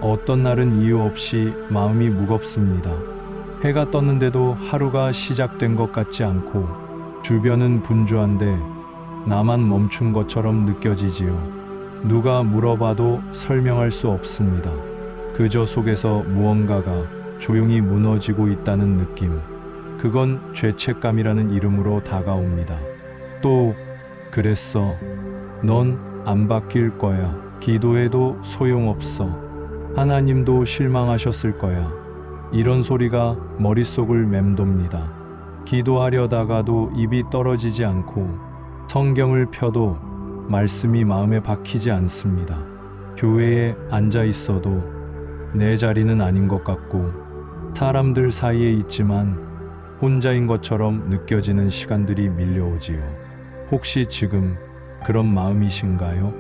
어떤 날은 이유 없이 마음이 무겁습니다. 해가 떴는데도 하루가 시작된 것 같지 않고 주변은 분주한데 나만 멈춘 것처럼 느껴지지요. 누가 물어봐도 설명할 수 없습니다. 그저 속에서 무언가가 조용히 무너지고 있다는 느낌. 그건 죄책감이라는 이름으로 다가옵니다. 또 그랬어. 넌 안 바뀔 거야. 기도해도 소용없어. 하나님도 실망하셨을 거야. 이런 소리가 머릿속을 맴돕니다. 기도하려다가도 입이 떨어지지 않고 성경을 펴도 말씀이 마음에 박히지 않습니다. 교회에 앉아 있어도 내 자리는 아닌 것 같고 사람들 사이에 있지만 혼자인 것처럼 느껴지는 시간들이 밀려오지요. 혹시 지금 그런 마음이신가요?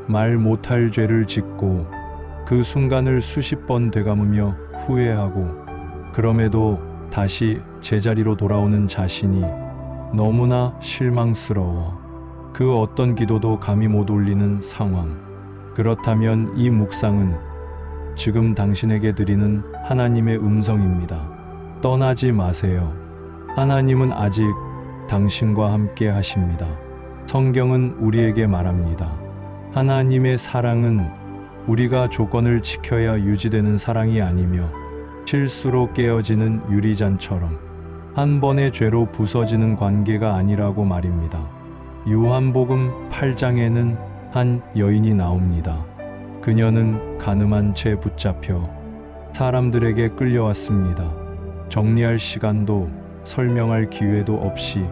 말 못할 죄를 짓고 그 순간을 수십 번 되감으며 후회하고 그럼에도 다시 제자리로 돌아오는 자신이 너무나 실망스러워. 그 어떤 기도도 감히 못 올리는 상황. 그렇다면 이 묵상은 지금 당신에게 드리는 하나님의 음성입니다. 떠나지 마세요. 하나님은 아직 당신과 함께 하십니다. 성경은 우리에게 말합니다. 하나님의 사랑은 우리가 조건을 지켜야 유지되는 사랑이 아니며 실수로 깨어지는 유리잔처럼 한 번의 죄로 부서지는 관계가 아니라고 말입니다. 요한복음 8장에는 한 여인이 나옵니다. 그녀는 가늠한 채 붙잡혀 사람들에게 끌려왔습니다. 정리할 시간도 설명할 기회도 없이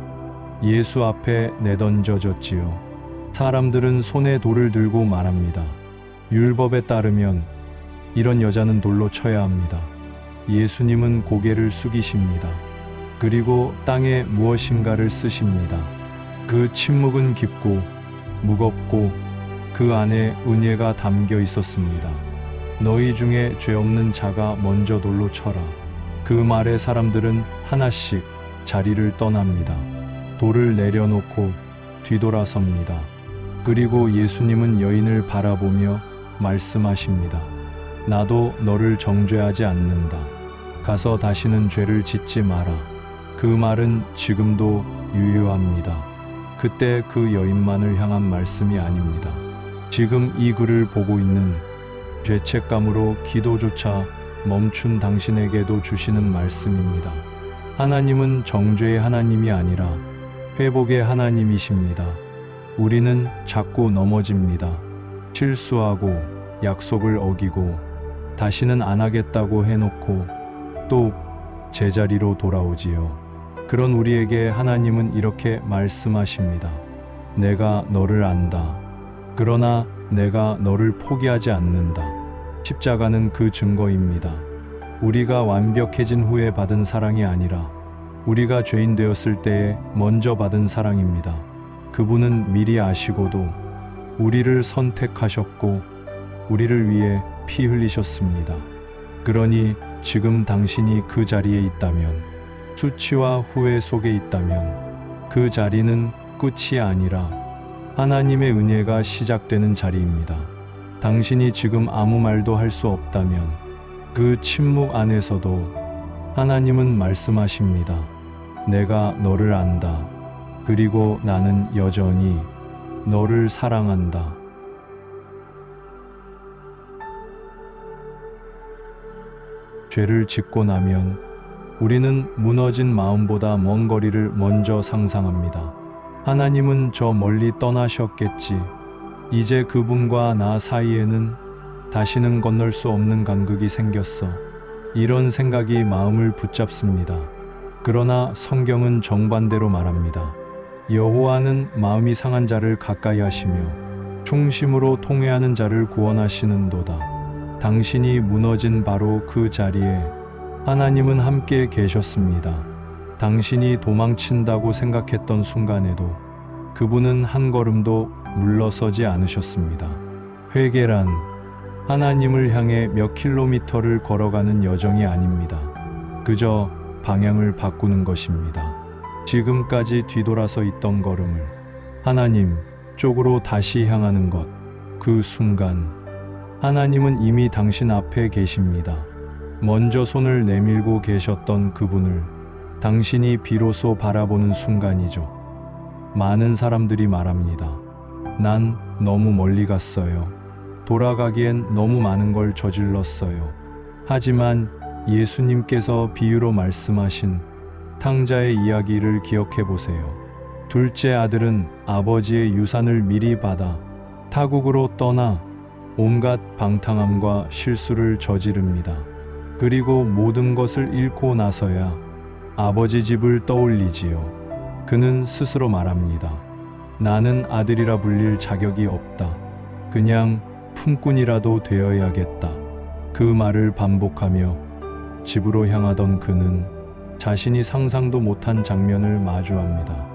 예수 앞에 내던져졌지요. 사람들은 손에 돌을 들고 말합니다. 율법에 따르면 이런 여자는 돌로 쳐야 합니다. 예수님은 고개를 숙이십니다. 그리고 땅에 무엇인가를 쓰십니다. 그 침묵은 깊고 무겁고 그 안에 은혜가 담겨 있었습니다. 너희 중에 죄 없는 자가 먼저 돌로 쳐라. 그 말에 사람들은 하나씩 자리를 떠납니다. 돌을 내려놓고 뒤돌아섭니다. 그리고 예수님은 여인을 바라보며 말씀하십니다. 나도 너를 정죄하지 않는다. 가서 다시는 죄를 짓지 마라. 그 말은 지금도 유효합니다. 그때 그 여인만을 향한 말씀이 아닙니다. 지금 이 글을 보고 있는 죄책감으로 기도조차 멈춘 당신에게도 주시는 말씀입니다. 하나님은 정죄의 하나님이 아니라 회복의 하나님이십니다. 우리는 자꾸 넘어집니다. 실수하고 약속을 어기고 다시는 안 하겠다고 해놓고 또 제자리로 돌아오지요. 그런 우리에게 하나님은 이렇게 말씀하십니다. 내가 너를 안다. 그러나 내가 너를 포기하지 않는다. 십자가는 그 증거입니다. 우리가 완벽해진 후에 받은 사랑이 아니라 우리가 죄인 되었을 때에 먼저 받은 사랑입니다. 그분은 미리 아시고도 우리를 선택하셨고 우리를 위해 피 흘리셨습니다. 그러니 지금 당신이 그 자리에 있다면, 수치와 후회 속에 있다면 그 자리는 끝이 아니라 하나님의 은혜가 시작되는 자리입니다. 당신이 지금 아무 말도 할 수 없다면 그 침묵 안에서도 하나님은 말씀하십니다. 내가 너를 안다. 그리고 나는 여전히 너를 사랑한다. 죄를 짓고 나면 우리는 무너진 마음보다 먼 거리를 먼저 상상합니다. 하나님은 저 멀리 떠나셨겠지. 이제 그분과 나 사이에는 다시는 건널 수 없는 간극이 생겼어. 이런 생각이 마음을 붙잡습니다. 그러나 성경은 정반대로 말합니다. 여호와는 마음이 상한 자를 가까이 하시며 충심으로 통회하는 자를 구원하시는도다. 당신이 무너진 바로 그 자리에 하나님은 함께 계셨습니다. 당신이 도망친다고 생각했던 순간에도 그분은 한 걸음도 물러서지 않으셨습니다. 회개란 하나님을 향해 몇 킬로미터를 걸어가는 여정이 아닙니다. 그저 방향을 바꾸는 것입니다. 지금까지 뒤돌아서 있던 걸음을 하나님 쪽으로 다시 향하는 것, 그 순간 하나님은 이미 당신 앞에 계십니다. 먼저 손을 내밀고 계셨던 그분을 당신이 비로소 바라보는 순간이죠. 많은 사람들이 말합니다. 난 너무 멀리 갔어요. 돌아가기엔 너무 많은 걸 저질렀어요. 하지만 예수님께서 비유로 말씀하신 탕자의 이야기를 기억해 보세요. 둘째 아들은 아버지의 유산을 미리 받아 타국으로 떠나 온갖 방탕함과 실수를 저지릅니다. 그리고 모든 것을 잃고 나서야 아버지 집을 떠올리지요. 그는 스스로 말합니다. 나는 아들이라 불릴 자격이 없다. 그냥 품꾼이라도 되어야겠다. 그 말을 반복하며 집으로 향하던 그는 자신이 상상도 못한 장면을 마주합니다.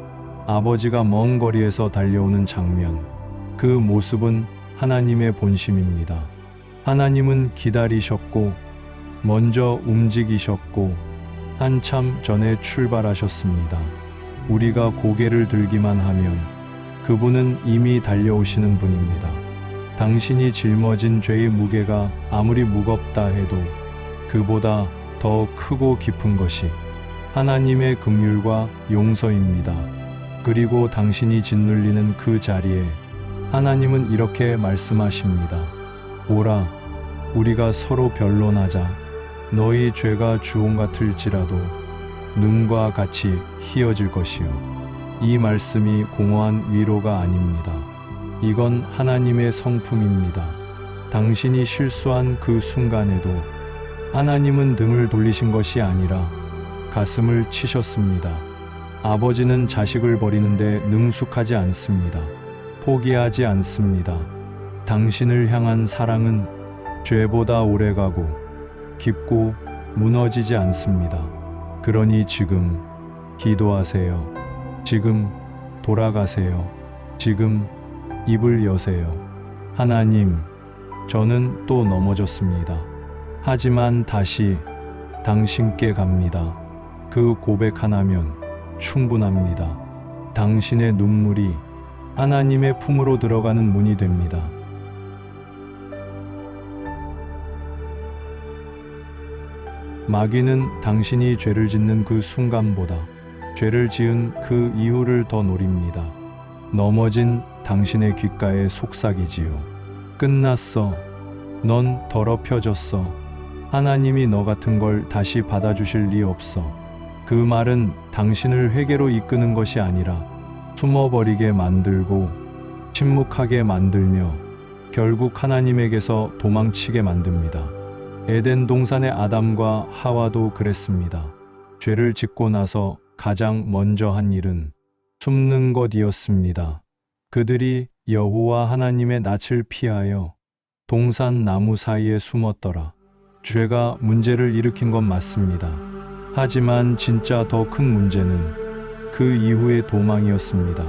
아버지가 먼 거리에서 달려오는 장면. 그 모습은 하나님의 본심입니다. 하나님은 기다리셨고 먼저 움직이셨고 한참 전에 출발하셨습니다. 우리가 고개를 들기만 하면 그분은 이미 달려오시는 분입니다. 당신이 짊어진 죄의 무게가 아무리 무겁다 해도 그보다 더 크고 깊은 것이 하나님의 긍휼과 용서입니다. 그리고 당신이 짓눌리는 그 자리에 하나님은 이렇게 말씀하십니다. 오라, 우리가 서로 변론하자. 너희 죄가 주홍 같을지라도 눈과 같이 희어질 것이요. 이 말씀이 공허한 위로가 아닙니다. 이건 하나님의 성품입니다. 당신이 실수한 그 순간에도 하나님은 등을 돌리신 것이 아니라 가슴을 치셨습니다. 아버지는 자식을 버리는데 능숙하지 않습니다. 포기하지 않습니다. 당신을 향한 사랑은 죄보다 오래가고 깊고 무너지지 않습니다. 그러니 지금 기도하세요. 지금 돌아가세요. 지금 입을 여세요. 하나님, 저는 또 넘어졌습니다. 하지만 다시 당신께 갑니다. 그 고백 하나면 충분합니다. 당신의 눈물이 하나님의 품으로 들어가는 문이 됩니다. 마귀는 당신이 죄를 짓는 그 순간보다 죄를 지은 그 이후를 더 노립니다. 넘어진 당신의 귓가에 속삭이지요. 끝났어. 넌 더럽혀졌어. 하나님이 너 같은 걸 다시 받아주실 리 없어. 그 말은 당신을 회개로 이끄는 것이 아니라 숨어버리게 만들고 침묵하게 만들며 결국 하나님에게서 도망치게 만듭니다. 에덴 동산의 아담과 하와도 그랬습니다. 죄를 짓고 나서 가장 먼저 한 일은 숨는 것이었습니다. 그들이 여호와 하나님의 낯을 피하여 동산 나무 사이에 숨었더라. 죄가 문제를 일으킨 건 맞습니다. 하지만 진짜 더 큰 문제는 그 이후의 도망이었습니다.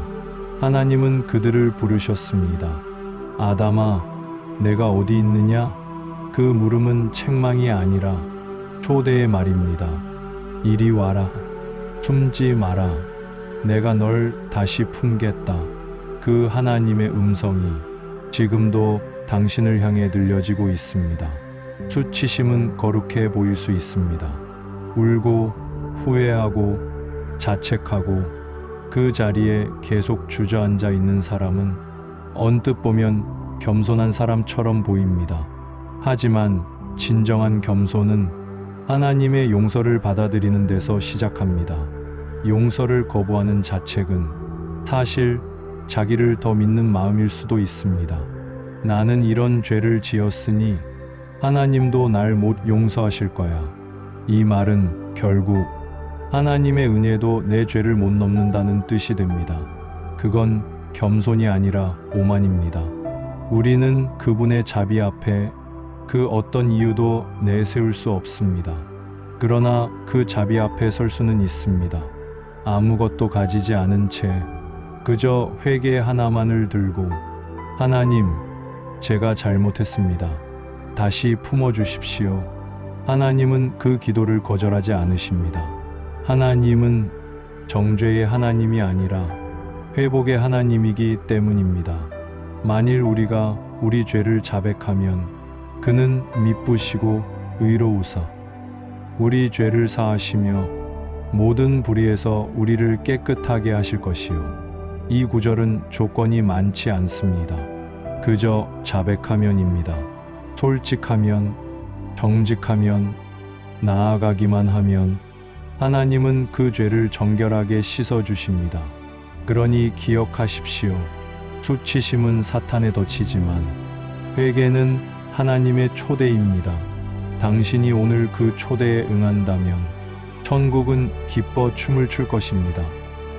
하나님은 그들을 부르셨습니다. 아담아, 내가 어디 있느냐? 그 물음은 책망이 아니라 초대의 말입니다. 이리 와라. 숨지 마라. 내가 널 다시 품겠다. 그 하나님의 음성이 지금도 당신을 향해 들려지고 있습니다. 수치심은 거룩해 보일 수 있습니다. 울고 후회하고 자책하고 그 자리에 계속 주저앉아 있는 사람은 언뜻 보면 겸손한 사람처럼 보입니다. 하지만 진정한 겸손은 하나님의 용서를 받아들이는 데서 시작합니다. 용서를 거부하는 자책은 사실 자기를 더 믿는 마음일 수도 있습니다. 나는 이런 죄를 지었으니 하나님도 날 못 용서하실 거야. 이 말은 결국 하나님의 은혜도 내 죄를 못 넘는다는 뜻이 됩니다. 그건 겸손이 아니라 오만입니다. 우리는 그분의 자비 앞에 그 어떤 이유도 내세울 수 없습니다. 그러나 그 자비 앞에 설 수는 있습니다. 아무것도 가지지 않은 채 그저 회개 하나만을 들고 하나님, 제가 잘못했습니다. 다시 품어주십시오. 하나님은 그 기도를 거절하지 않으십니다. 하나님은 정죄의 하나님이 아니라 회복의 하나님이기 때문입니다. 만일 우리가 우리 죄를 자백하면 그는 미쁘시고 의로우사 우리 죄를 사하시며 모든 불의에서 우리를 깨끗하게 하실 것이요. 이 구절은 조건이 많지 않습니다. 그저 자백하면입니다. 솔직하면, 정직하면, 나아가기만 하면 하나님은 그 죄를 정결하게 씻어주십니다. 그러니 기억하십시오. 수치심은 사탄의 덫이지만 회개는 하나님의 초대입니다. 당신이 오늘 그 초대에 응한다면 천국은 기뻐 춤을 출 것입니다.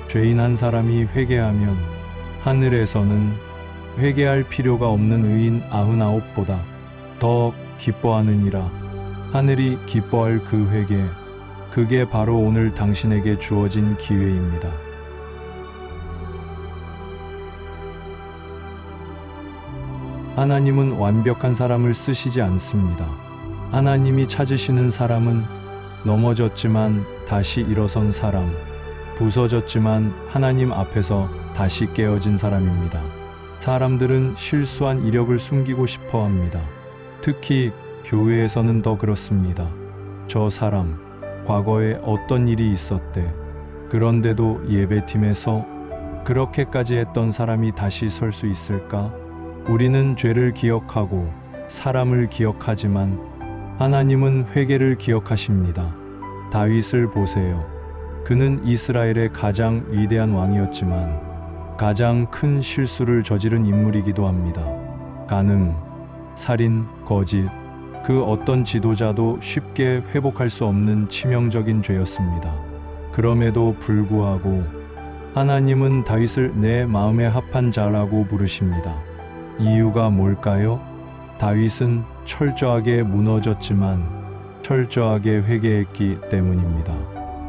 죄인 한 사람이 회개하면 하늘에서는 회개할 필요가 없는 의인 99보다 더 기뻐하느니라. 하늘이 기뻐할 그 회개, 그게 바로 오늘 당신에게 주어진 기회입니다. 하나님은 완벽한 사람을 쓰시지 않습니다. 하나님이 찾으시는 사람은 넘어졌지만 다시 일어선 사람, 부서졌지만 하나님 앞에서 다시 깨어진 사람입니다. 사람들은 실수한 이력을 숨기고 싶어 합니다. 특히 교회에서는 더 그렇습니다. 저 사람, 과거에 어떤 일이 있었대. 그런데도 예배팀에서 그렇게까지 했던 사람이 다시 설 수 있을까? 우리는 죄를 기억하고 사람을 기억하지만 하나님은 회개를 기억하십니다. 다윗을 보세요. 그는 이스라엘의 가장 위대한 왕이었지만 가장 큰 실수를 저지른 인물이기도 합니다. 간음, 살인, 거짓, 그 어떤 지도자도 쉽게 회복할 수 없는 치명적인 죄였습니다. 그럼에도 불구하고 하나님은 다윗을 내 마음에 합한 자라고 부르십니다. 이유가 뭘까요? 다윗은 철저하게 무너졌지만 철저하게 회개했기 때문입니다.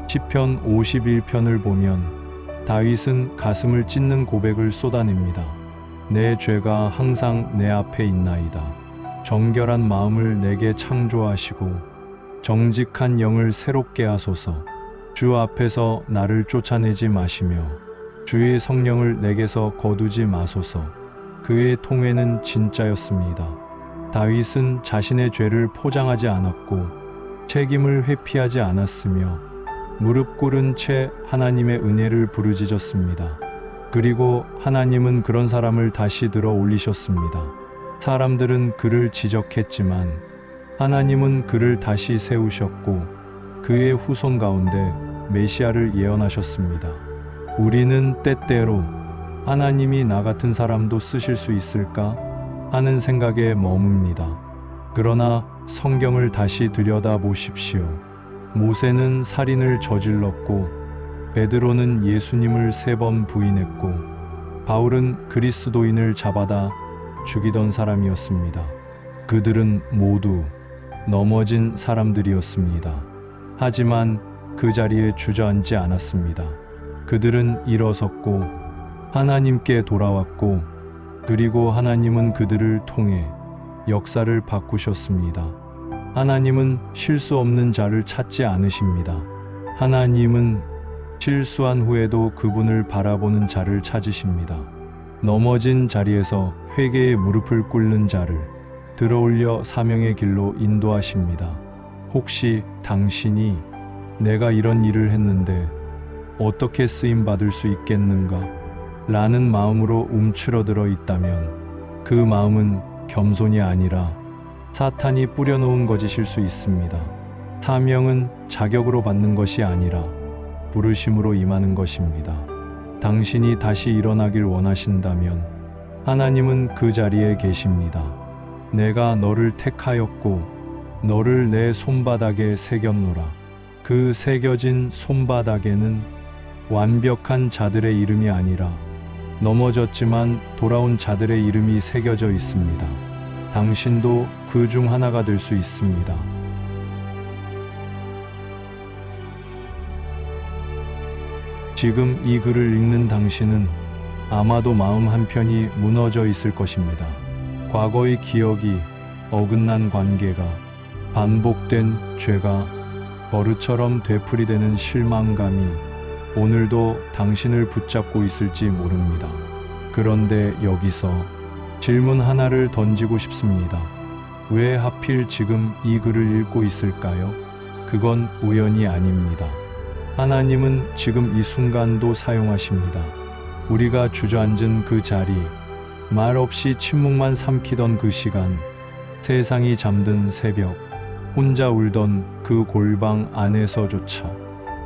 시편 51편을 보면 다윗은 가슴을 찢는 고백을 쏟아냅니다. 내 죄가 항상 내 앞에 있나이다. 정결한 마음을 내게 창조하시고 정직한 영을 새롭게 하소서. 주 앞에서 나를 쫓아내지 마시며 주의 성령을 내게서 거두지 마소서. 그의 통회는 진짜였습니다. 다윗은 자신의 죄를 포장하지 않았고 책임을 회피하지 않았으며 무릎 꿇은 채 하나님의 은혜를 부르짖었습니다. 그리고 하나님은 그런 사람을 다시 들어 올리셨습니다. 사람들은 그를 지적했지만 하나님은 그를 다시 세우셨고 그의 후손 가운데 메시아를 예언하셨습니다. 우리는 때때로 하나님이 나 같은 사람도 쓰실 수 있을까 하는 생각에 머뭅니다. 그러나 성경을 다시 들여다보십시오. 모세는 살인을 저질렀고 베드로는 예수님을 3번 부인했고 바울은 그리스도인을 잡아다 죽이던 사람이었습니다. 그들은 모두 넘어진 사람들이었습니다. 하지만 그 자리에 주저앉지 않았습니다. 그들은 일어섰고 하나님께 돌아왔고 그리고 하나님은 그들을 통해 역사를 바꾸셨습니다. 하나님은 실수 없는 자를 찾지 않으십니다. 하나님은 실수한 후에도 그분을 바라보는 자를 찾으십니다. 넘어진 자리에서 회개의 무릎을 꿇는 자를 들어올려 사명의 길로 인도하십니다. 혹시 당신이 내가 이런 일을 했는데 어떻게 쓰임 받을 수 있겠는가? 라는 마음으로 움츠러들어 있다면 그 마음은 겸손이 아니라 사탄이 뿌려놓은 거짓일 수 있습니다. 사명은 자격으로 받는 것이 아니라 부르심으로 임하는 것입니다. 당신이 다시 일어나길 원하신다면 하나님은 그 자리에 계십니다. 내가 너를 택하였고 너를 내 손바닥에 새겼노라. 그 새겨진 손바닥에는 완벽한 자들의 이름이 아니라 넘어졌지만 돌아온 자들의 이름이 새겨져 있습니다. 당신도 그 중 하나가 될 수 있습니다. 지금 이 글을 읽는 당신은 아마도 마음 한편이 무너져 있을 것입니다. 과거의 기억이, 어긋난 관계가, 반복된 죄가 버릇처럼 되풀이되는 실망감이 오늘도 당신을 붙잡고 있을지 모릅니다. 그런데 여기서 질문 하나를 던지고 싶습니다. 왜 하필 지금 이 글을 읽고 있을까요? 그건 우연이 아닙니다. 하나님은 지금 이 순간도 사용하십니다. 우리가 주저앉은 그 자리, 말없이 침묵만 삼키던 그 시간, 세상이 잠든 새벽, 혼자 울던 그 골방 안에서조차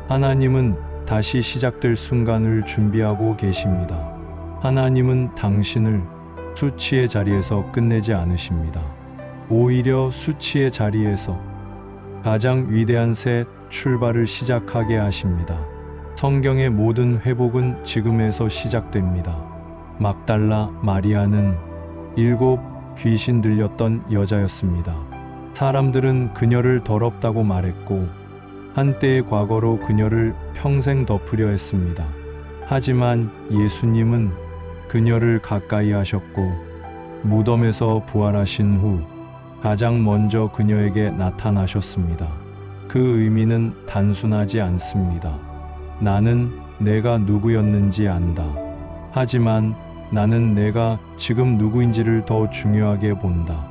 하나님은 다시 시작될 순간을 준비하고 계십니다. 하나님은 당신을 수치의 자리에서 끝내지 않으십니다. 오히려 수치의 자리에서 가장 위대한 새 출발을 시작하게 하십니다. 성경의 모든 회복은 지금에서 시작됩니다. 막달라 마리아는 7 귀신 들렸던 여자였습니다. 사람들은 그녀를 더럽다고 말했고 한때의 과거로 그녀를 평생 덮으려 했습니다. 하지만 예수님은 그녀를 가까이 하셨고 무덤에서 부활하신 후 가장 먼저 그녀에게 나타나셨습니다. 그 의미는 단순하지 않습니다. 나는 내가 누구였는지 안다. 하지만 나는 내가 지금 누구인지를 더 중요하게 본다.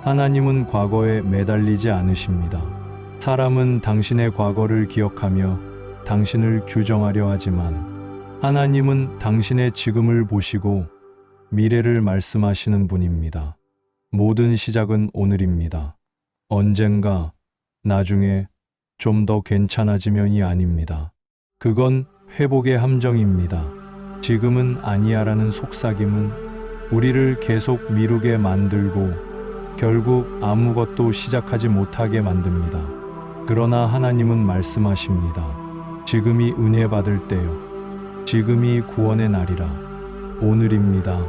하나님은 과거에 매달리지 않으십니다. 사람은 당신의 과거를 기억하며 당신을 규정하려 하지만 하나님은 당신의 지금을 보시고 미래를 말씀하시는 분입니다. 모든 시작은 오늘입니다. 언젠가, 나중에 좀 더 괜찮아지면이 아닙니다. 그건 회복의 함정입니다. 지금은 아니야라는 속삭임은 우리를 계속 미루게 만들고 결국 아무것도 시작하지 못하게 만듭니다. 그러나 하나님은 말씀하십니다. 지금이 은혜 받을 때요. 지금이 구원의 날이라. 오늘입니다.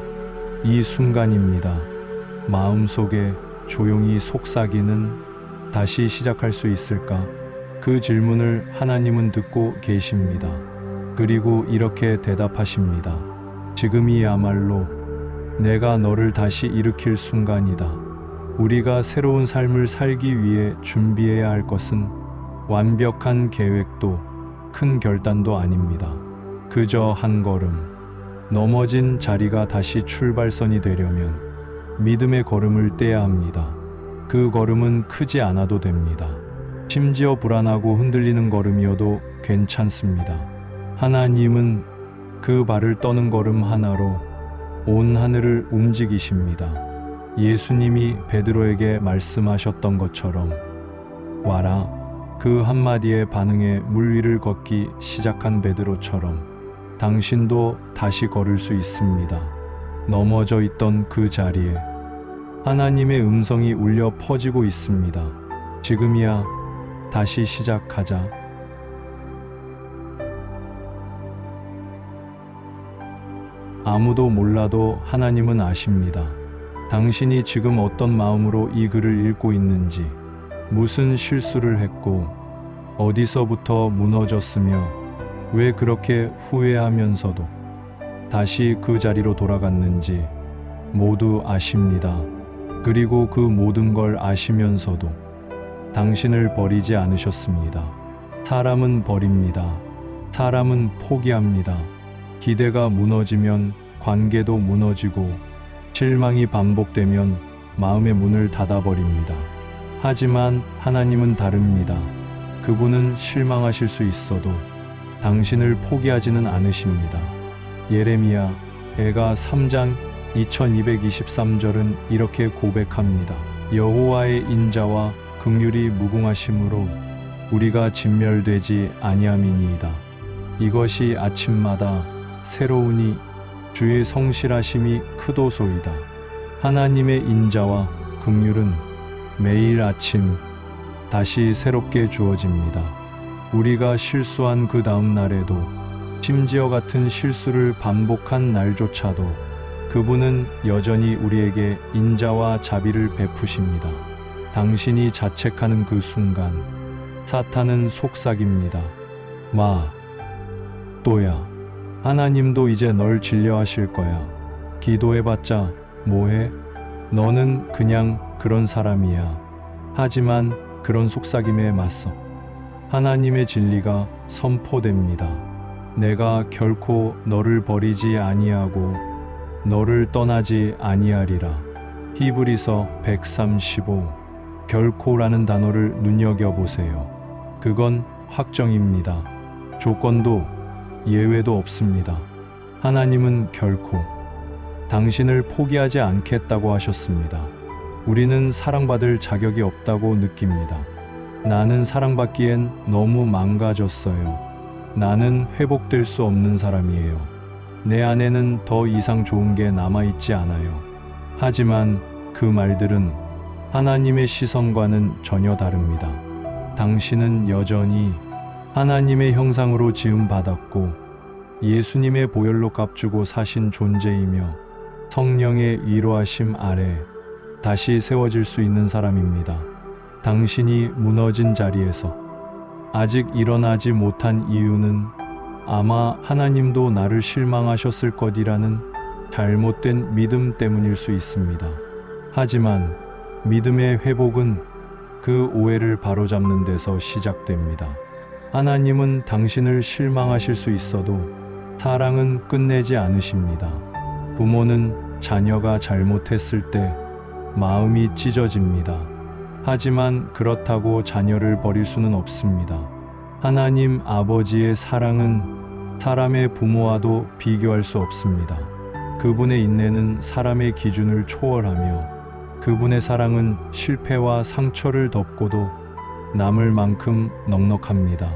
이 순간입니다. 마음속에 조용히 속삭이는 다시 시작할 수 있을까? 그 질문을 하나님은 듣고 계십니다. 그리고 이렇게 대답하십니다. 지금이야말로 내가 너를 다시 일으킬 순간이다. 우리가 새로운 삶을 살기 위해 준비해야 할 것은 완벽한 계획도 큰 결단도 아닙니다. 그저 한 걸음. 넘어진 자리가 다시 출발선이 되려면 믿음의 걸음을 떼야 합니다. 그 걸음은 크지 않아도 됩니다. 심지어 불안하고 흔들리는 걸음이어도 괜찮습니다. 하나님은 그 발을 떠는 걸음 하나로 온 하늘을 움직이십니다. 예수님이 베드로에게 말씀하셨던 것처럼 와라. 그 한마디에 반응해 물 위를 걷기 시작한 베드로처럼 당신도 다시 걸을 수 있습니다. 넘어져 있던 그 자리에 하나님의 음성이 울려 퍼지고 있습니다. 지금이야. 다시 시작하자. 아무도 몰라도 하나님은 아십니다. 당신이 지금 어떤 마음으로 이 글을 읽고 있는지, 무슨 실수를 했고, 어디서부터 무너졌으며, 왜 그렇게 후회하면서도 다시 그 자리로 돌아갔는지 모두 아십니다. 그리고 그 모든 걸 아시면서도 당신을 버리지 않으셨습니다. 사람은 버립니다. 사람은 포기합니다. 기대가 무너지면 관계도 무너지고 실망이 반복되면 마음의 문을 닫아버립니다. 하지만 하나님은 다릅니다. 그분은 실망하실 수 있어도 당신을 포기하지는 않으십니다. 예레미야 애가 3장 2223절은 이렇게 고백합니다. 여호와의 인자와 긍휼이 무궁하심으로 우리가 진멸되지 아니함이니이다. 이것이 아침마다 새로우니 주의 성실하심이 크도소이다. 하나님의 인자와 긍휼은 매일 아침 다시 새롭게 주어집니다. 우리가 실수한 그 다음 날에도 심지어 같은 실수를 반복한 날조차도 그분은 여전히 우리에게 인자와 자비를 베푸십니다. 당신이 자책하는 그 순간 사탄은 속삭입니다. 마, 또야. 하나님도 이제 널 진료하실 거야. 기도해봤자 뭐해? 너는 그냥 그런 사람이야. 하지만 그런 속삭임에 맞서 하나님의 진리가 선포됩니다. 내가 결코 너를 버리지 아니하고 너를 떠나지 아니하리라. 히브리서 135 결코라는 단어를 눈여겨보세요. 그건 확정입니다. 조건도 예외도 없습니다. 하나님은 결코 당신을 포기하지 않겠다고 하셨습니다. 우리는 사랑받을 자격이 없다고 느낍니다. 나는 사랑받기엔 너무 망가졌어요. 나는 회복될 수 없는 사람이에요. 내 안에는 더 이상 좋은 게 남아있지 않아요. 하지만 그 말들은 하나님의 시선과는 전혀 다릅니다. 당신은 여전히 하나님의 형상으로 지음받았고 예수님의 보혈로 값주고 사신 존재이며 성령의 위로하심 아래 다시 세워질 수 있는 사람입니다. 당신이 무너진 자리에서 아직 일어나지 못한 이유는 아마 하나님도 나를 실망하셨을 것이라는 잘못된 믿음 때문일 수 있습니다. 하지만 믿음의 회복은 그 오해를 바로잡는 데서 시작됩니다. 하나님은 당신을 실망하실 수 있어도 사랑은 끝내지 않으십니다. 부모는 자녀가 잘못했을 때 마음이 찢어집니다. 하지만 그렇다고 자녀를 버릴 수는 없습니다. 하나님 아버지의 사랑은 사람의 부모와도 비교할 수 없습니다. 그분의 인내는 사람의 기준을 초월하며 그분의 사랑은 실패와 상처를 덮고도 남을 만큼 넉넉합니다.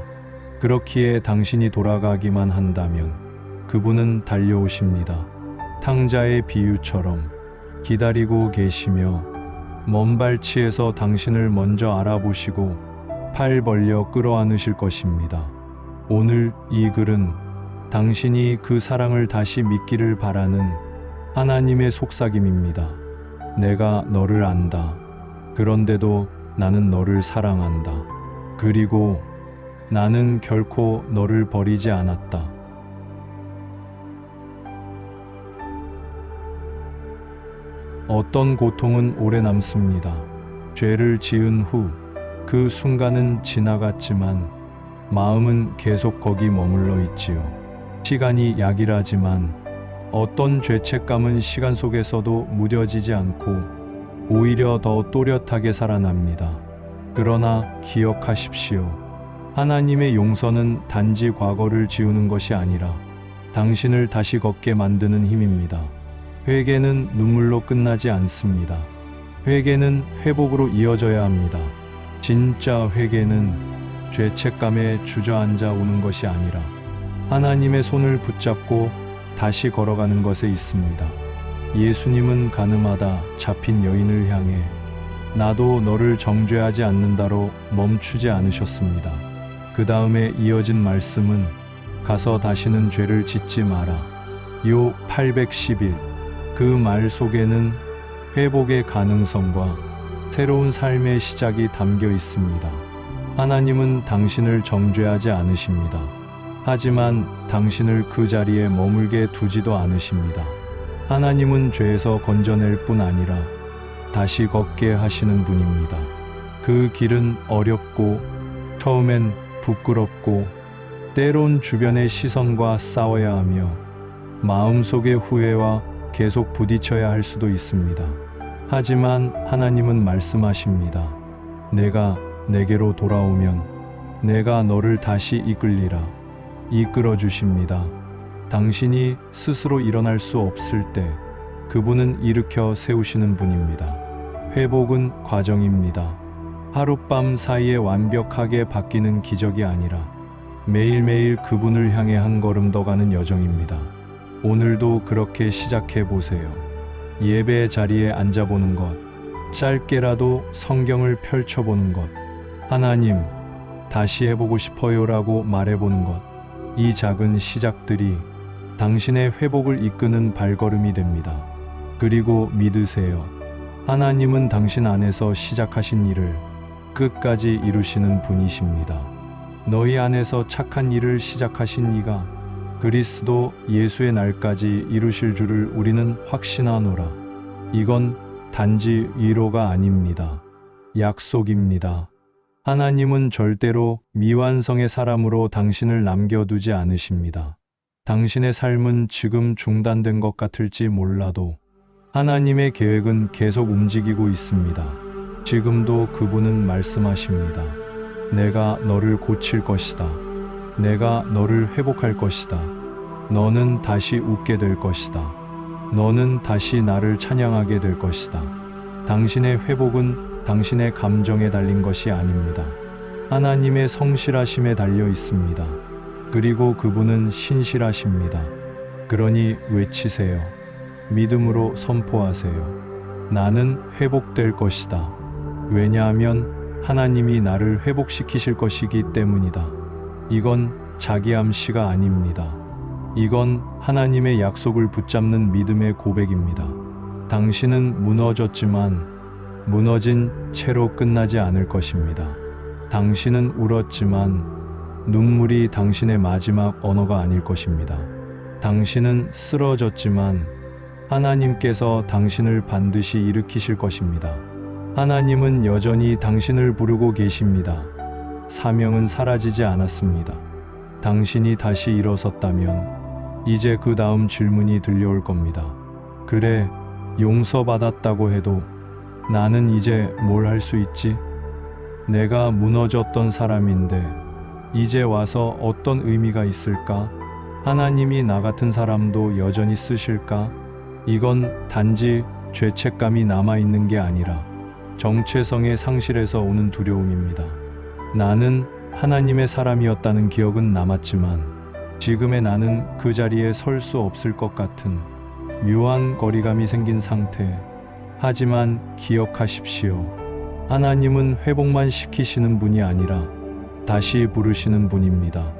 그렇기에 당신이 돌아가기만 한다면 그분은 달려오십니다. 탕자의 비유처럼 기다리고 계시며 먼 발치에서 당신을 먼저 알아보시고 팔 벌려 끌어안으실 것입니다. 오늘 이 글은 당신이 그 사랑을 다시 믿기를 바라는 하나님의 속삭임입니다. 내가 너를 안다. 그런데도 나는 너를 사랑한다. 그리고 나는 결코 너를 버리지 않았다. 어떤 고통은 오래 남습니다. 죄를 지은 후 그 순간은 지나갔지만 마음은 계속 거기 머물러 있지요. 시간이 약이라지만 어떤 죄책감은 시간 속에서도 무뎌지지 않고 오히려 더 또렷하게 살아납니다. 그러나 기억하십시오. 하나님의 용서는 단지 과거를 지우는 것이 아니라 당신을 다시 걷게 만드는 힘입니다. 회개는 눈물로 끝나지 않습니다. 회개는 회복으로 이어져야 합니다. 진짜 회개는 죄책감에 주저앉아 오는 것이 아니라 하나님의 손을 붙잡고 다시 걸어가는 것에 있습니다. 예수님은 가늠하다 잡힌 여인을 향해 나도 너를 정죄하지 않는다로 멈추지 않으셨습니다. 그 다음에 이어진 말씀은 가서 다시는 죄를 짓지 마라. 요 811. 그 말 속에는 회복의 가능성과 새로운 삶의 시작이 담겨 있습니다. 하나님은 당신을 정죄하지 않으십니다. 하지만 당신을 그 자리에 머물게 두지도 않으십니다. 하나님은 죄에서 건져낼 뿐 아니라 다시 걷게 하시는 분입니다. 그 길은 어렵고 처음엔 부끄럽고 때론 주변의 시선과 싸워야 하며 마음속의 후회와 계속 부딪혀야 할 수도 있습니다. 하지만 하나님은 말씀하십니다. 내가 내게로 돌아오면 내가 너를 다시 이끌리라. 이끌어 주십니다. 당신이 스스로 일어날 수 없을 때 그분은 일으켜 세우시는 분입니다. 회복은 과정입니다. 하룻밤 사이에 완벽하게 바뀌는 기적이 아니라 매일매일 그분을 향해 한 걸음 더 가는 여정입니다. 오늘도 그렇게 시작해 보세요. 예배 자리에 앉아보는 것, 짧게라도 성경을 펼쳐보는 것, 하나님, 다시 해보고 싶어요라고 말해보는 것, 이 작은 시작들이 당신의 회복을 이끄는 발걸음이 됩니다. 그리고 믿으세요. 하나님은 당신 안에서 시작하신 일을 끝까지 이루시는 분이십니다. 너희 안에서 착한 일을 시작하신 이가 그리스도 예수의 날까지 이루실 줄을 우리는 확신하노라. 이건 단지 위로가 아닙니다. 약속입니다. 하나님은 절대로 미완성의 사람으로 당신을 남겨두지 않으십니다. 당신의 삶은 지금 중단된 것 같을지 몰라도 하나님의 계획은 계속 움직이고 있습니다. 지금도 그분은 말씀하십니다. 내가 너를 고칠 것이다. 내가 너를 회복할 것이다. 너는 다시 웃게 될 것이다. 너는 다시 나를 찬양하게 될 것이다. 당신의 회복은 당신의 감정에 달린 것이 아닙니다. 하나님의 성실하심에 달려 있습니다. 그리고 그분은 신실하십니다. 그러니 외치세요. 믿음으로 선포하세요. 나는 회복될 것이다. 왜냐하면 하나님이 나를 회복시키실 것이기 때문이다. 이건 자기 암시가 아닙니다. 이건 하나님의 약속을 붙잡는 믿음의 고백입니다. 당신은 무너졌지만 무너진 채로 끝나지 않을 것입니다. 당신은 울었지만 눈물이 당신의 마지막 언어가 아닐 것입니다. 당신은 쓰러졌지만 하나님께서 당신을 반드시 일으키실 것입니다. 하나님은 여전히 당신을 부르고 계십니다. 사명은 사라지지 않았습니다. 당신이 다시 일어섰다면 이제 그 다음 질문이 들려올 겁니다. 그래, 용서받았다고 해도 나는 이제 뭘 할 수 있지? 내가 무너졌던 사람인데 이제 와서 어떤 의미가 있을까? 하나님이 나 같은 사람도 여전히 쓰실까? 이건 단지 죄책감이 남아있는 게 아니라 정체성의 상실에서 오는 두려움입니다. 나는 하나님의 사람이었다는 기억은 남았지만 지금의 나는 그 자리에 설 수 없을 것 같은 묘한 거리감이 생긴 상태. 하지만 기억하십시오. 하나님은 회복만 시키시는 분이 아니라 다시 부르시는 분입니다.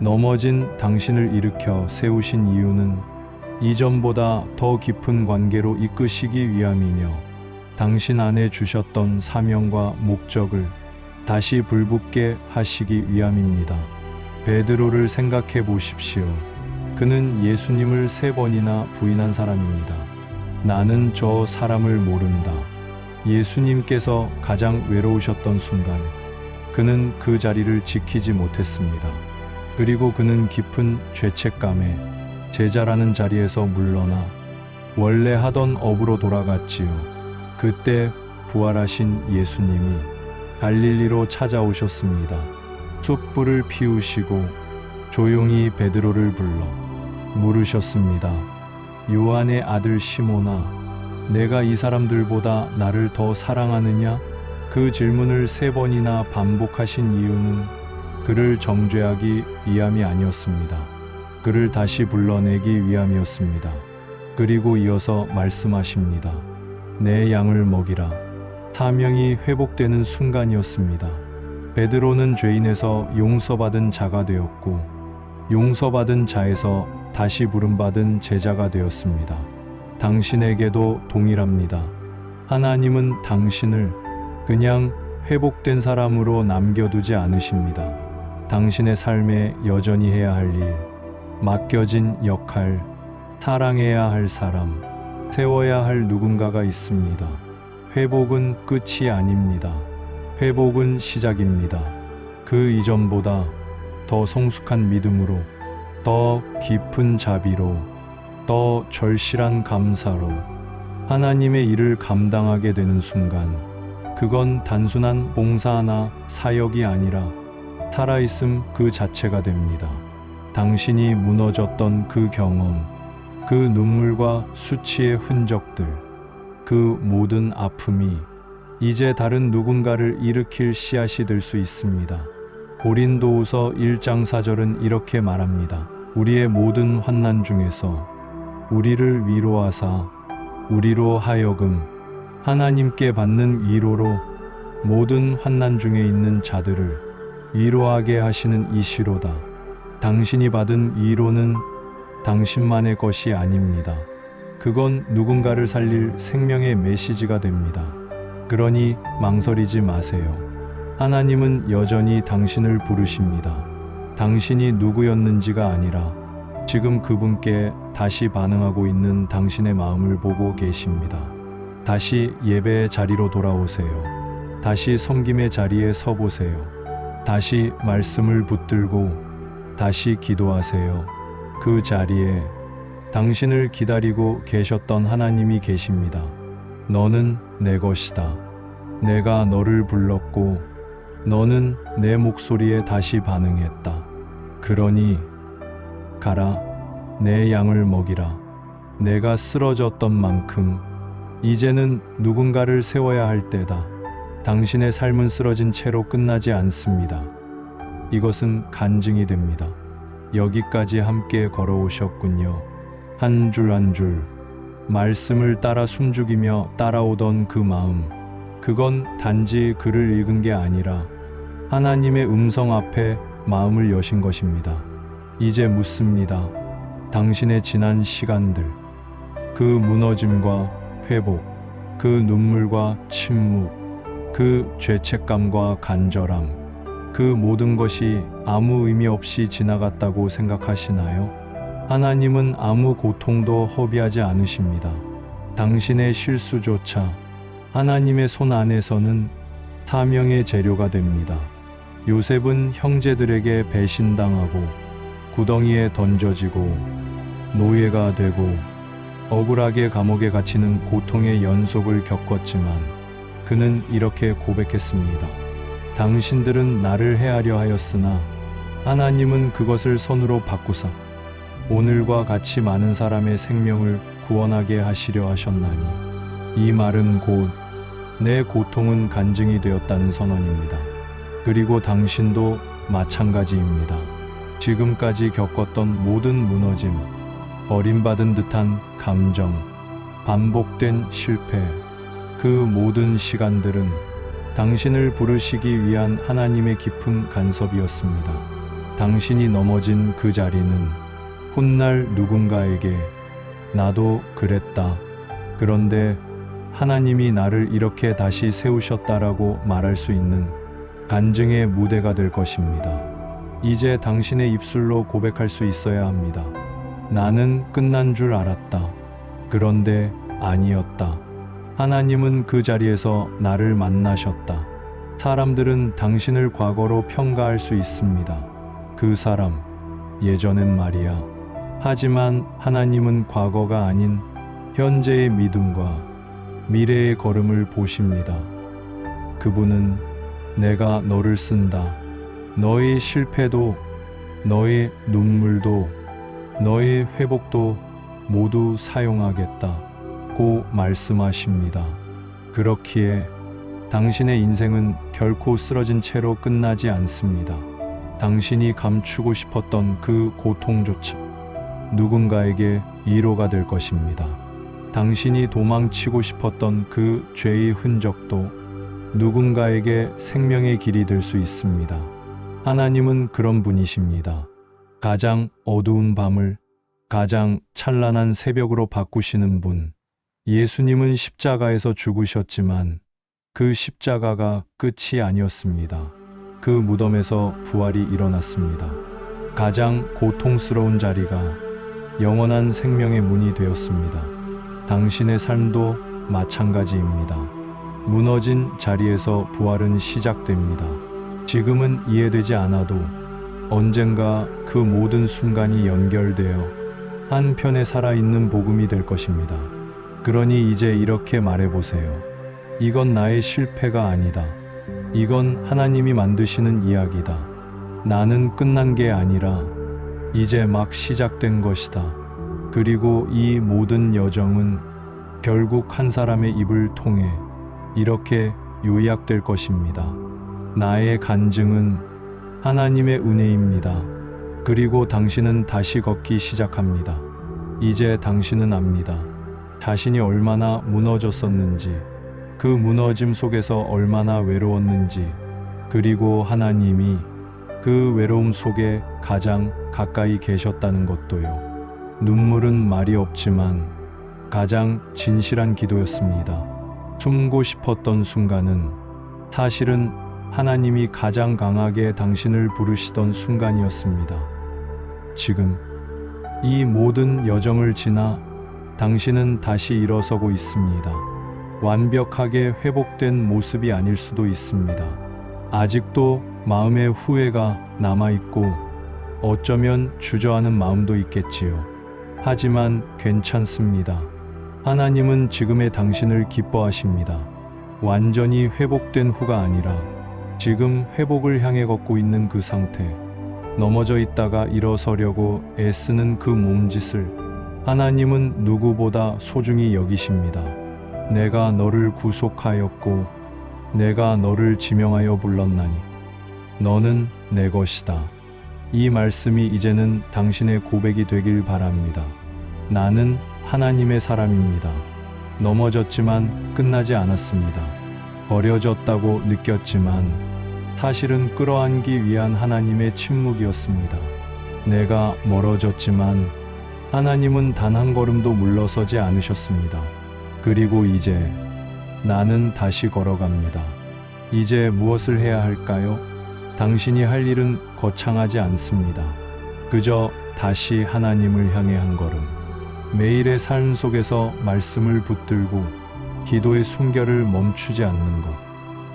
넘어진 당신을 일으켜 세우신 이유는 이전보다 더 깊은 관계로 이끄시기 위함이며 당신 안에 주셨던 사명과 목적을 다시 불붙게 하시기 위함입니다. 베드로를 생각해 보십시오. 그는 예수님을 3번이나 부인한 사람입니다. 나는 저 사람을 모른다. 예수님께서 가장 외로우셨던 순간 그는 그 자리를 지키지 못했습니다. 그리고 그는 깊은 죄책감에 제자라는 자리에서 물러나 원래 하던 업으로 돌아갔지요. 그때 부활하신 예수님이 갈릴리로 찾아오셨습니다. 숯불을 피우시고 조용히 베드로를 불러 물으셨습니다. 요한의 아들 시몬아, 내가 이 사람들보다 나를 더 사랑하느냐? 그 질문을 3번이나 반복하신 이유는 그를 정죄하기 위함이 아니었습니다. 그를 다시 불러내기 위함이었습니다. 그리고 이어서 말씀하십니다. 내 양을 먹이라. 사명이 회복되는 순간이었습니다. 베드로는 죄인에서 용서받은 자가 되었고 용서받은 자에서 다시 부름받은 제자가 되었습니다. 당신에게도 동일합니다. 하나님은 당신을 그냥 회복된 사람으로 남겨두지 않으십니다. 당신의 삶에 여전히 해야 할 일, 맡겨진 역할, 사랑해야 할 사람, 세워야 할 누군가가 있습니다. 회복은 끝이 아닙니다. 회복은 시작입니다. 그 이전보다 더 성숙한 믿음으로, 더 깊은 자비로, 더 절실한 감사로 하나님의 일을 감당하게 되는 순간, 그건 단순한 봉사나 사역이 아니라 살아있음 그 자체가 됩니다. 당신이 무너졌던 그 경험, 그 눈물과 수치의 흔적들, 그 모든 아픔이 이제 다른 누군가를 일으킬 씨앗이 될 수 있습니다. 고린도후서 1장 4절은 이렇게 말합니다. 우리의 모든 환난 중에서 우리를 위로하사 우리로 하여금 하나님께 받는 위로로 모든 환난 중에 있는 자들을 위로하게 하시는 이시로다. 당신이 받은 위로는 당신만의 것이 아닙니다. 그건 누군가를 살릴 생명의 메시지가 됩니다. 그러니 망설이지 마세요. 하나님은 여전히 당신을 부르십니다. 당신이 누구였는지가 아니라 지금 그분께 다시 반응하고 있는 당신의 마음을 보고 계십니다. 다시 예배의 자리로 돌아오세요. 다시 섬김의 자리에 서보세요. 다시 말씀을 붙들고 다시 기도하세요. 그 자리에 당신을 기다리고 계셨던 하나님이 계십니다. 너는 내 것이다. 내가 너를 불렀고 너는 내 목소리에 다시 반응했다. 그러니 가라, 내 양을 먹이라. 내가 쓰러졌던 만큼 이제는 누군가를 세워야 할 때다. 당신의 삶은 쓰러진 채로 끝나지 않습니다. 이것은 간증이 됩니다. 여기까지 함께 걸어오셨군요. 한 줄 한 줄 말씀을 따라 숨죽이며 따라오던 그 마음, 그건 단지 글을 읽은 게 아니라 하나님의 음성 앞에 마음을 여신 것입니다. 이제 묻습니다. 당신의 지난 시간들, 그 무너짐과 회복, 그 눈물과 침묵, 그 죄책감과 간절함, 그 모든 것이 아무 의미 없이 지나갔다고 생각하시나요? 하나님은 아무 고통도 허비하지 않으십니다. 당신의 실수조차 하나님의 손 안에서는 사명의 재료가 됩니다. 요셉은 형제들에게 배신당하고 구덩이에 던져지고 노예가 되고 억울하게 감옥에 갇히는 고통의 연속을 겪었지만 그는 이렇게 고백했습니다. 당신들은 나를 해하려 하였으나 하나님은 그것을 선으로 바꾸사 오늘과 같이 많은 사람의 생명을 구원하게 하시려 하셨나니 이 말은 곧 내 고통은 간증이 되었다는 선언입니다. 그리고 당신도 마찬가지입니다. 지금까지 겪었던 모든 무너짐, 버림받은 듯한 감정, 반복된 실패, 그 모든 시간들은 당신을 부르시기 위한 하나님의 깊은 간섭이었습니다. 당신이 넘어진 그 자리는 훗날 누군가에게 나도 그랬다. 그런데 하나님이 나를 이렇게 다시 세우셨다라고 말할 수 있는 간증의 무대가 될 것입니다. 이제 당신의 입술로 고백할 수 있어야 합니다. 나는 끝난 줄 알았다. 그런데 아니었다. 하나님은 그 자리에서 나를 만나셨다. 사람들은 당신을 과거로 평가할 수 있습니다. 그 사람, 예전엔 말이야. 하지만 하나님은 과거가 아닌 현재의 믿음과 미래의 걸음을 보십니다. 그분은 내가 너를 쓴다. 너의 실패도, 너의 눈물도, 너의 회복도 모두 사용하겠다. 고 말씀하십니다. 그렇기에 당신의 인생은 결코 쓰러진 채로 끝나지 않습니다. 당신이 감추고 싶었던 그 고통조차 누군가에게 위로가 될 것입니다. 당신이 도망치고 싶었던 그 죄의 흔적도 누군가에게 생명의 길이 될 수 있습니다. 하나님은 그런 분이십니다. 가장 어두운 밤을 가장 찬란한 새벽으로 바꾸시는 분. 예수님은 십자가에서 죽으셨지만 그 십자가가 끝이 아니었습니다. 그 무덤에서 부활이 일어났습니다. 가장 고통스러운 자리가 영원한 생명의 문이 되었습니다. 당신의 삶도 마찬가지입니다. 무너진 자리에서 부활은 시작됩니다. 지금은 이해되지 않아도 언젠가 그 모든 순간이 연결되어 한편에 살아있는 복음이 될 것입니다. 그러니 이제 이렇게 말해보세요. 이건 나의 실패가 아니다. 이건 하나님이 만드시는 이야기다. 나는 끝난 게 아니라 이제 막 시작된 것이다. 그리고 이 모든 여정은 결국 한 사람의 입을 통해 이렇게 요약될 것입니다. 나의 간증은 하나님의 은혜입니다. 그리고 당신은 다시 걷기 시작합니다. 이제 당신은 압니다. 자신이 얼마나 무너졌었는지, 그 무너짐 속에서 얼마나 외로웠는지, 그리고 하나님이 그 외로움 속에 가장 가까이 계셨다는 것도요. 눈물은 말이 없지만 가장 진실한 기도였습니다. 숨고 싶었던 순간은 사실은 하나님이 가장 강하게 당신을 부르시던 순간이었습니다. 지금 이 모든 여정을 지나 당신은 다시 일어서고 있습니다. 완벽하게 회복된 모습이 아닐 수도 있습니다. 아직도 마음의 후회가 남아있고 어쩌면 주저하는 마음도 있겠지요. 하지만 괜찮습니다. 하나님은 지금의 당신을 기뻐하십니다. 완전히 회복된 후가 아니라 지금 회복을 향해 걷고 있는 그 상태. 넘어져 있다가 일어서려고 애쓰는 그 몸짓을 하나님은 누구보다 소중히 여기십니다. 내가 너를 구속하였고 내가 너를 지명하여 불렀나니 너는 내 것이다. 이 말씀이 이제는 당신의 고백이 되길 바랍니다. 나는 하나님의 사람입니다. 넘어졌지만 끝나지 않았습니다. 버려졌다고 느꼈지만 사실은 끌어안기 위한 하나님의 침묵이었습니다. 내가 멀어졌지만 하나님은 단 한 걸음도 물러서지 않으셨습니다. 그리고 이제 나는 다시 걸어갑니다. 이제 무엇을 해야 할까요? 당신이 할 일은 거창하지 않습니다. 그저 다시 하나님을 향해 한 걸음. 매일의 삶 속에서 말씀을 붙들고 기도의 순결을 멈추지 않는 것.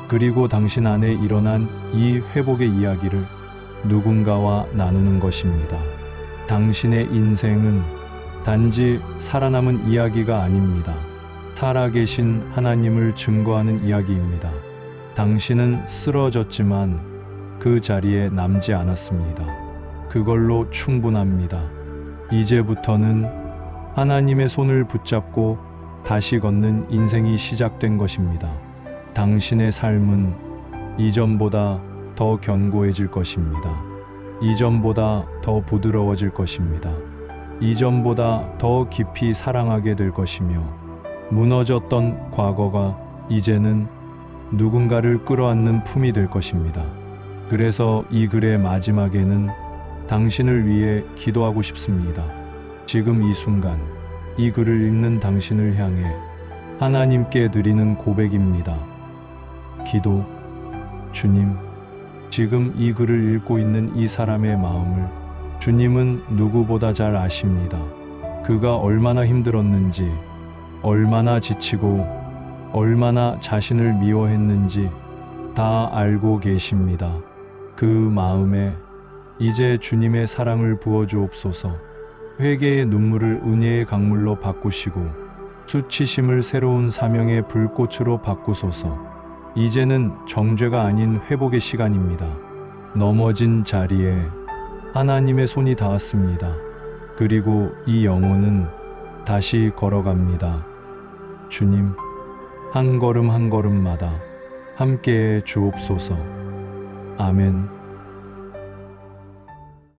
그리고 당신 안에 일어난 이 회복의 이야기를 누군가와 나누는 것입니다. 당신의 인생은 단지 살아남은 이야기가 아닙니다. 살아계신 하나님을 증거하는 이야기입니다. 당신은 쓰러졌지만 그 자리에 남지 않았습니다. 그걸로 충분합니다. 이제부터는 하나님의 손을 붙잡고 다시 걷는 인생이 시작된 것입니다. 당신의 삶은 이전보다 더 견고해질 것입니다. 이전보다 더 부드러워질 것입니다. 이전보다 더 깊이 사랑하게 될 것이며 무너졌던 과거가 이제는 누군가를 끌어안는 품이 될 것입니다. 그래서 이 글의 마지막에는 당신을 위해 기도하고 싶습니다. 지금 이 순간 이 글을 읽는 당신을 향해 하나님께 드리는 고백입니다. 기도. 주님, 지금 이 글을 읽고 있는 이 사람의 마음을 주님은 누구보다 잘 아십니다. 그가 얼마나 힘들었는지, 얼마나 지치고, 얼마나 자신을 미워했는지 다 알고 계십니다. 그 마음에 이제 주님의 사랑을 부어주옵소서. 회개의 눈물을 은혜의 강물로 바꾸시고 수치심을 새로운 사명의 불꽃으로 바꾸소서. 이제는 정죄가 아닌 회복의 시간입니다. 넘어진 자리에 하나님의 손이 닿았습니다. 그리고 이 영혼은 다시 걸어갑니다. 주님, 한 걸음 한 걸음마다 함께해 주옵소서. 아멘.